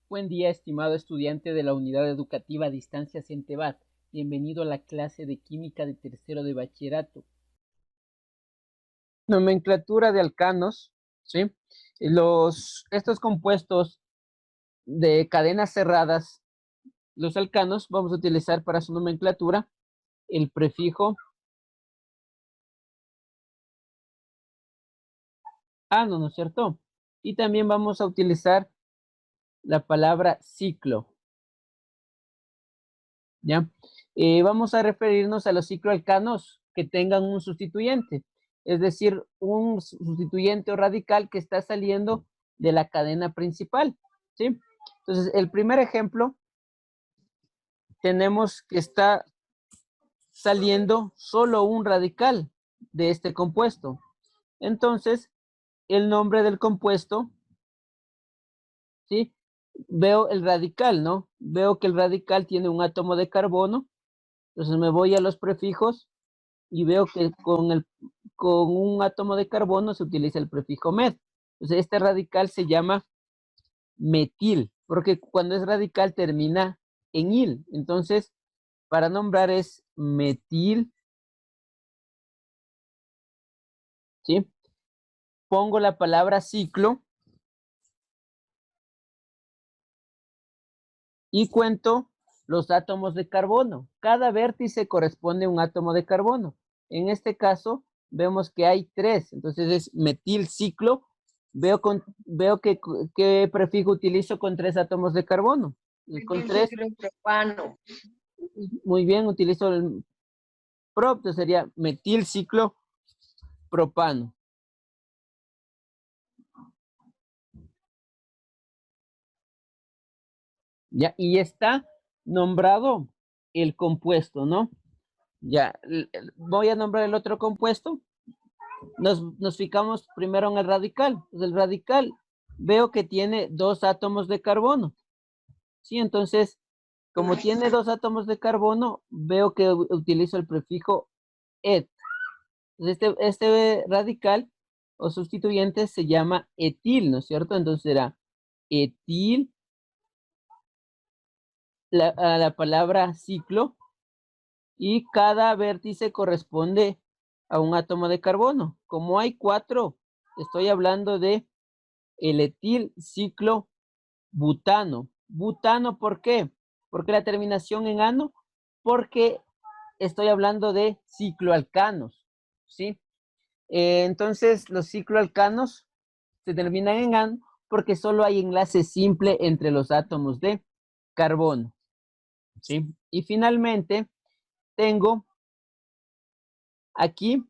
Buen día, estimado estudiante de la Unidad Educativa a Distancia Centebat. Bienvenido a la clase de Química de tercero de bachillerato. Nomenclatura de alcanos, ¿sí? Estos compuestos de cadenas cerradas, los alcanos, vamos a utilizar para su nomenclatura el prefijo ano, ¿no es cierto? Y también vamos a utilizar la palabra ciclo, ¿ya? Vamos a referirnos a los cicloalcanos que tengan un sustituyente, es decir, un sustituyente o radical que está saliendo de la cadena principal, ¿sí? Entonces, el primer ejemplo, tenemos que está saliendo solo un radical de este compuesto. Entonces, el nombre del compuesto, ¿sí? Veo el radical, ¿no? Veo que el radical tiene un átomo de carbono, entonces me voy a los prefijos y veo que con un átomo de carbono se utiliza el prefijo met. Entonces, este radical se llama metil, porque cuando es radical termina en il. Entonces, para nombrar es metil, ¿sí? Pongo la palabra ciclo y cuento los átomos de carbono. Cada vértice corresponde a un átomo de carbono. En este caso, vemos que hay 3, entonces es metil ciclo. Veo qué prefijo utilizo con 3 átomos de carbono. Con 3, Propano. muy bien, utilizo el prop, entonces sería metil ciclo propano. Ya, y está nombrado el compuesto, ¿no? Ya, voy a nombrar el otro compuesto. Nos fijamos primero en el radical. Pues el radical veo que tiene 2 átomos de carbono. Sí, entonces, como tiene 2 átomos de carbono, veo que utilizo el prefijo et. Entonces, este radical o sustituyente se llama etil, ¿no es cierto? Entonces será etil, a la palabra ciclo, y cada vértice corresponde a un átomo de carbono. Como hay 4, estoy hablando de el etil ciclo butano. Butano, ¿por qué? ¿Por qué la terminación en ano? Porque estoy hablando de cicloalcanos, ¿sí? Entonces, los cicloalcanos se terminan en ano porque solo hay enlace simple entre los átomos de carbono, ¿sí? Y finalmente, tengo aquí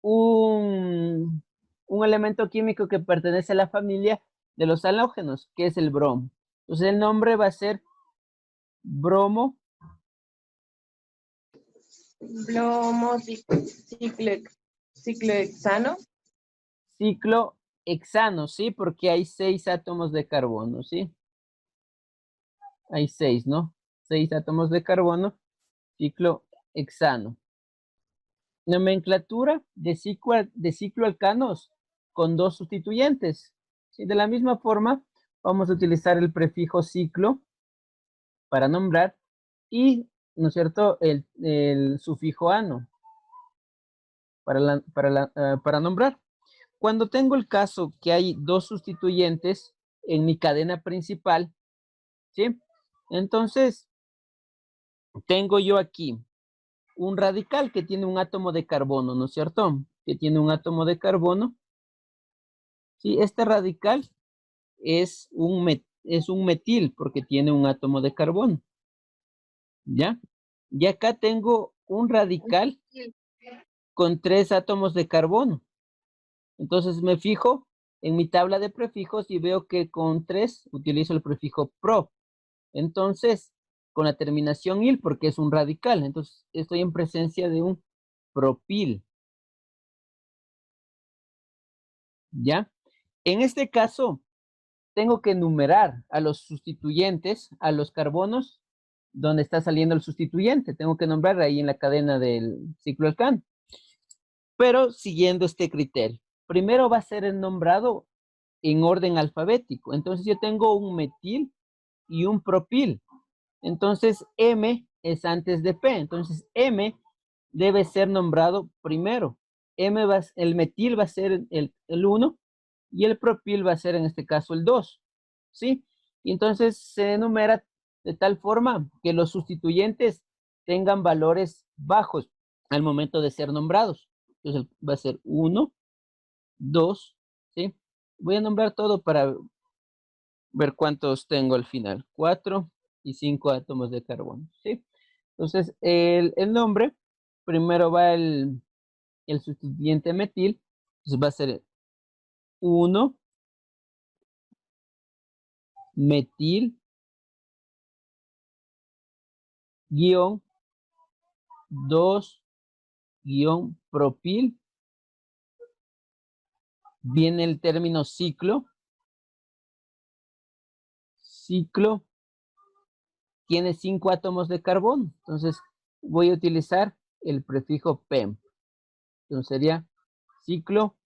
un elemento químico que pertenece a la familia de los halógenos, que es el bromo. Entonces el nombre va a ser bromo. Bromo, ciclohexano. Ciclohexano, ¿sí? Porque hay 6 átomos de carbono, ¿sí? Hay 6, ¿no? 6 átomos de carbono, ciclohexano. Nomenclatura de cicloalcanos con 2 sustituyentes. ¿Sí? De la misma forma, vamos a utilizar el prefijo ciclo para nombrar y, ¿no es cierto?, el sufijo ano para nombrar. Cuando tengo el caso que hay 2 sustituyentes en mi cadena principal, ¿sí? Entonces, tengo yo aquí un radical que tiene un átomo de carbono, ¿no es cierto? Que tiene un átomo de carbono. Sí, este radical es un metil porque tiene un átomo de carbono. ¿Ya? Y acá tengo un radical con 3 átomos de carbono. Entonces me fijo en mi tabla de prefijos y veo que con 3 utilizo el prefijo pro. Entonces, con la terminación il, porque es un radical. Entonces, estoy en presencia de un propil. ¿Ya? En este caso, tengo que numerar a los sustituyentes, a los carbonos, donde está saliendo el sustituyente. Tengo que nombrar ahí en la cadena del cicloalcano. Pero siguiendo este criterio. Primero va a ser el nombrado en orden alfabético. Entonces yo tengo un metil y un propil. Entonces, M es antes de P. Entonces, M debe ser nombrado primero. El metil va a ser el 1 y el propil va a ser en este caso el 2. ¿Sí? Y entonces se enumera de tal forma que los sustituyentes tengan valores bajos al momento de ser nombrados. Entonces va a ser 1, 2, ¿sí? Voy a nombrar todo para ver cuántos tengo al final. 4 y 5 átomos de carbono, ¿sí? Entonces, el nombre, primero va el sustituyente metil, entonces va a ser 1 metil guión 2 guión propil. Viene el término ciclo. Ciclo tiene 5 átomos de carbono. Entonces voy a utilizar el prefijo PEM. Entonces sería ciclo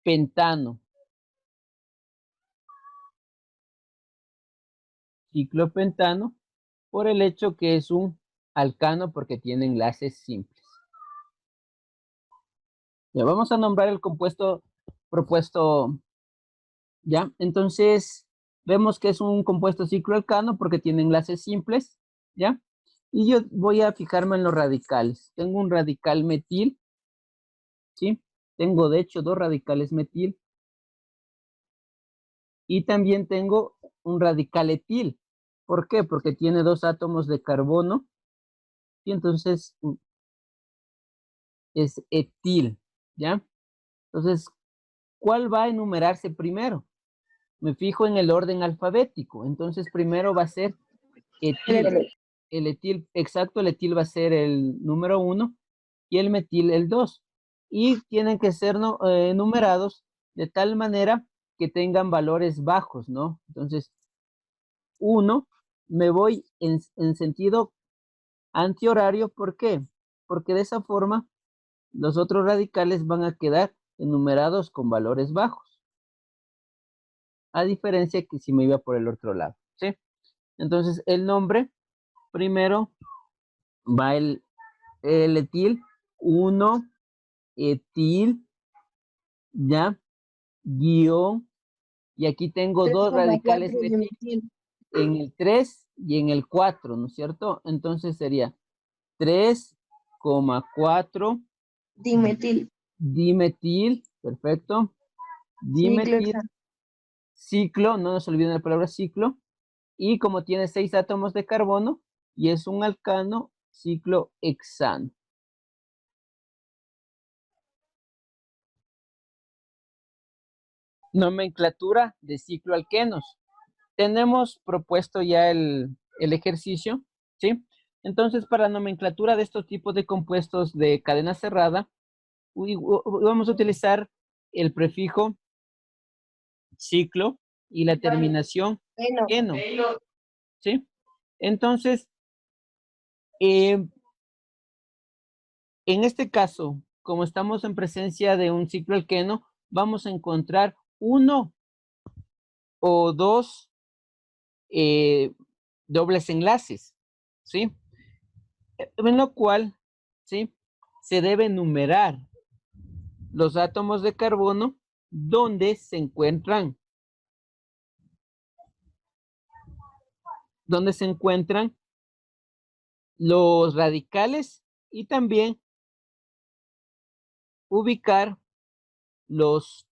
pentano. Ciclo pentano por el hecho que es un alcano porque tiene enlaces simples. Ya vamos a nombrar el compuesto propuesto. Ya, entonces vemos que es un compuesto cicloalcano porque tiene enlaces simples. Ya, y yo voy a fijarme en los radicales. Tengo un radical metil. ¿Sí? Tengo de hecho 2 radicales metil. Y también tengo un radical etil. ¿Por qué? Porque tiene 2 átomos de carbono. Y entonces es etil. ¿Ya? Entonces, ¿cuál va a enumerarse primero? Me fijo en el orden alfabético. Entonces, primero va a ser etil. El etil, exacto, el etil va a ser el número 1 y el metil el 2. Y tienen que ser numerados de tal manera que tengan valores bajos, ¿no? Entonces, 1, me voy en sentido antihorario. ¿Por qué? Porque de esa forma los otros radicales van a quedar enumerados con valores bajos. A diferencia que si me iba por el otro lado, ¿sí? Entonces, el nombre, primero va el etil, 1 etil, ya, guión, y aquí tengo 2 radicales metil en el 3 y en el 4, ¿no es cierto? Entonces sería 3,4 Dimetil. dimetil, perfecto, dimetil, ciclo, no nos olviden la palabra ciclo, y como tiene 6 átomos de carbono y es un alcano, ciclo hexano. Nomenclatura de cicloalquenos. Tenemos propuesto ya el ejercicio, ¿sí? Entonces, para la nomenclatura de estos tipos de compuestos de cadena cerrada, vamos a utilizar el prefijo ciclo y la terminación eno, ¿sí? Entonces, en este caso, como estamos en presencia de un cicloalqueno, vamos a encontrar 1 o 2 dobles enlaces, ¿sí? En lo cual, ¿sí? Se debe numerar los átomos de carbono donde se encuentran los radicales y también ubicar los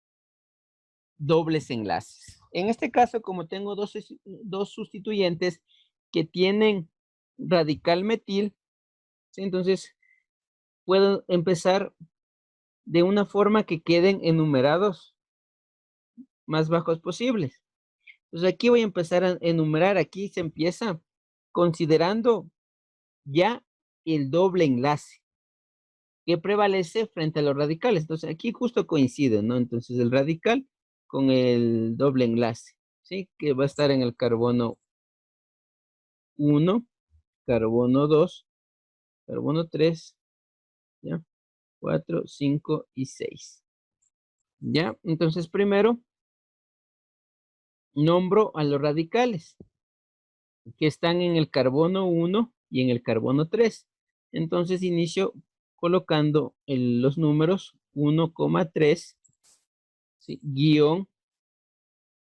dobles enlaces. En este caso, como tengo dos sustituyentes que tienen radical metil, ¿sí? Entonces puedo empezar de una forma que queden enumerados más bajos posibles. Entonces aquí voy a empezar a enumerar. Aquí se empieza considerando ya el doble enlace que prevalece frente a los radicales. Entonces aquí justo coincide, ¿no? Entonces el radical con el doble enlace, ¿sí? Que va a estar en el carbono 1, carbono 2, carbono 3, ¿ya? 4, 5 y 6. ¿Ya? Entonces primero nombro a los radicales. que están en el carbono 1 y en el carbono 3. Entonces inicio colocando los números 1,3, ¿sí? Guión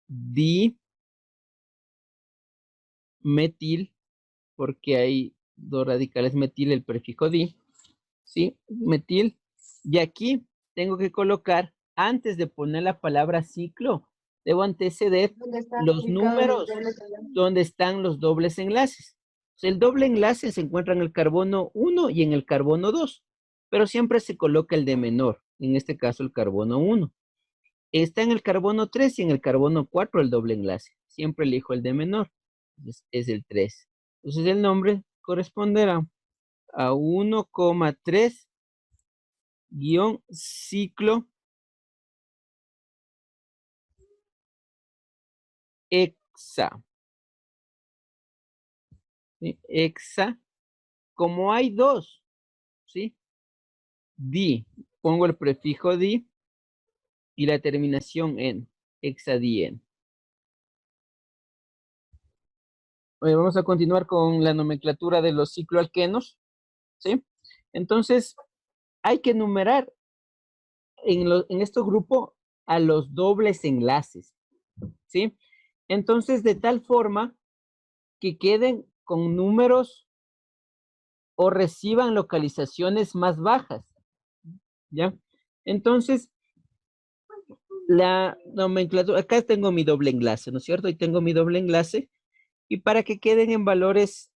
dimetil, porque hay dos radicales metil, el prefijo di, ¿sí? Metil. Y aquí tengo que colocar, antes de poner la palabra ciclo, debo anteceder ¿Dónde están los ubicados los números dobles enlaces? donde están los dobles enlaces. O sea, el doble enlace se encuentra en el carbono 1 y en el carbono 2, pero siempre se coloca el de menor, en este caso el carbono 1. Está en el carbono 3 y en el carbono 4 el doble enlace. Siempre elijo el de menor, es el 3. Entonces el nombre corresponderá a 1,3 guión ciclo hexa. ¿Sí? Hexa, como hay dos, ¿sí? Di, pongo el prefijo di y la terminación en, hexadien. Vamos a continuar con la nomenclatura de los cicloalquenos, ¿sí? Entonces, hay que numerar en estos grupos a los dobles enlaces, ¿sí? Entonces, de tal forma que queden con números o reciban localizaciones más bajas, ¿ya? Entonces, la nomenclatura, acá tengo mi doble enlace, ¿no es cierto? Y tengo mi doble enlace, y para que queden en valores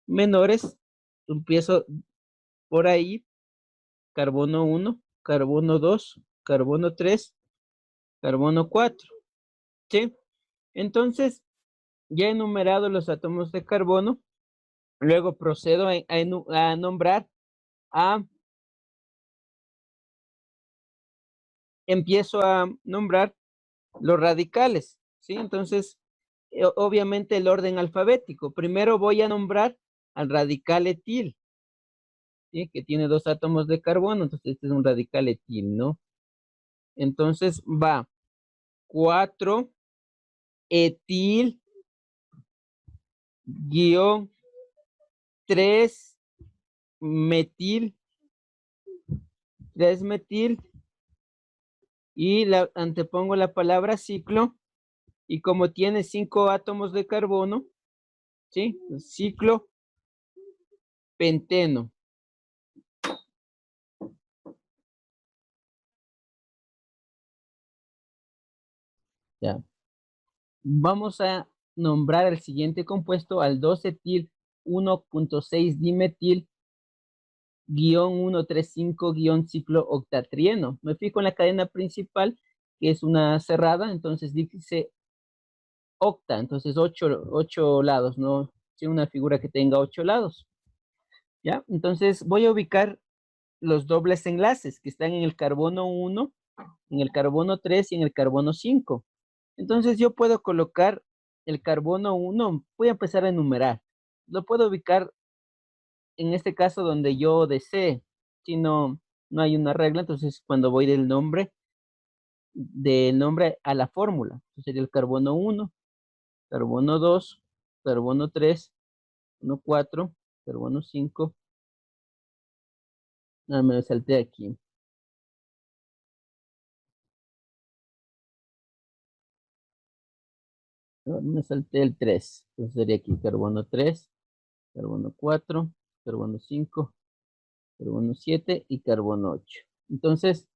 menores, empiezo por ahí, carbono 1, carbono 2, carbono 3, carbono 4, ¿sí? Entonces, ya he numerado los átomos de carbono, luego procedo a nombrar empiezo a nombrar los radicales, ¿sí? Entonces, obviamente el orden alfabético. Primero voy a nombrar al radical etil, ¿sí? Que tiene dos átomos de carbono, entonces este es un radical etil, ¿no? Entonces va 4 etil guión 3 metil, 3 metil, y antepongo la palabra ciclo, y como tiene 5 átomos de carbono, ¿sí? Ciclo penteno. Ya. Vamos a nombrar el siguiente compuesto al 2-etil 1,6 dimetil guión 135 guión ciclo octatrieno. Me fijo en la cadena principal, que es una cerrada, entonces dice octa, entonces 8 lados, ¿no? Sí, una figura que tenga 8 lados. ¿Ya? Entonces voy a ubicar los dobles enlaces que están en el carbono 1, en el carbono 3 y en el carbono 5. Entonces yo puedo colocar el carbono 1, voy a empezar a enumerar. Lo puedo ubicar en este caso donde yo desee. Si no hay una regla, entonces cuando voy del nombre a la fórmula, entonces sería el carbono 1, carbono 2, carbono 3, carbono 4, carbono 5. Me salté aquí. No, me salté el 3. Entonces sería aquí carbono 3, carbono 4, carbono 5, carbono 7 y carbono 8. Entonces,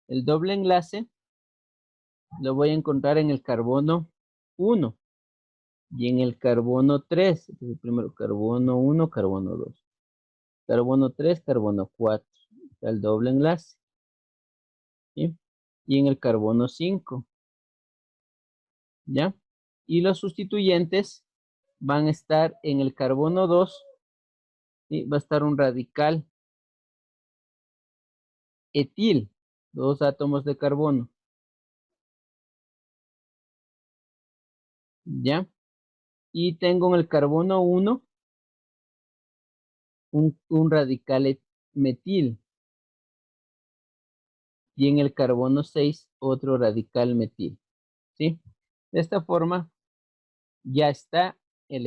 el doble enlace lo voy a encontrar en el carbono 1 y en el carbono 3. Entonces, primero carbono 1, carbono 2. Carbono 3, carbono 4. Está el doble enlace. ¿Sí? Y en el carbono 5. ¿Ya? Y los sustituyentes van a estar en el carbono 2. ¿Sí? Va a estar un radical etil, 2 átomos de carbono. ¿Ya? Y tengo en el carbono 1 un radical metil. Y en el carbono 6 otro radical metil. ¿Sí? De esta forma ya está el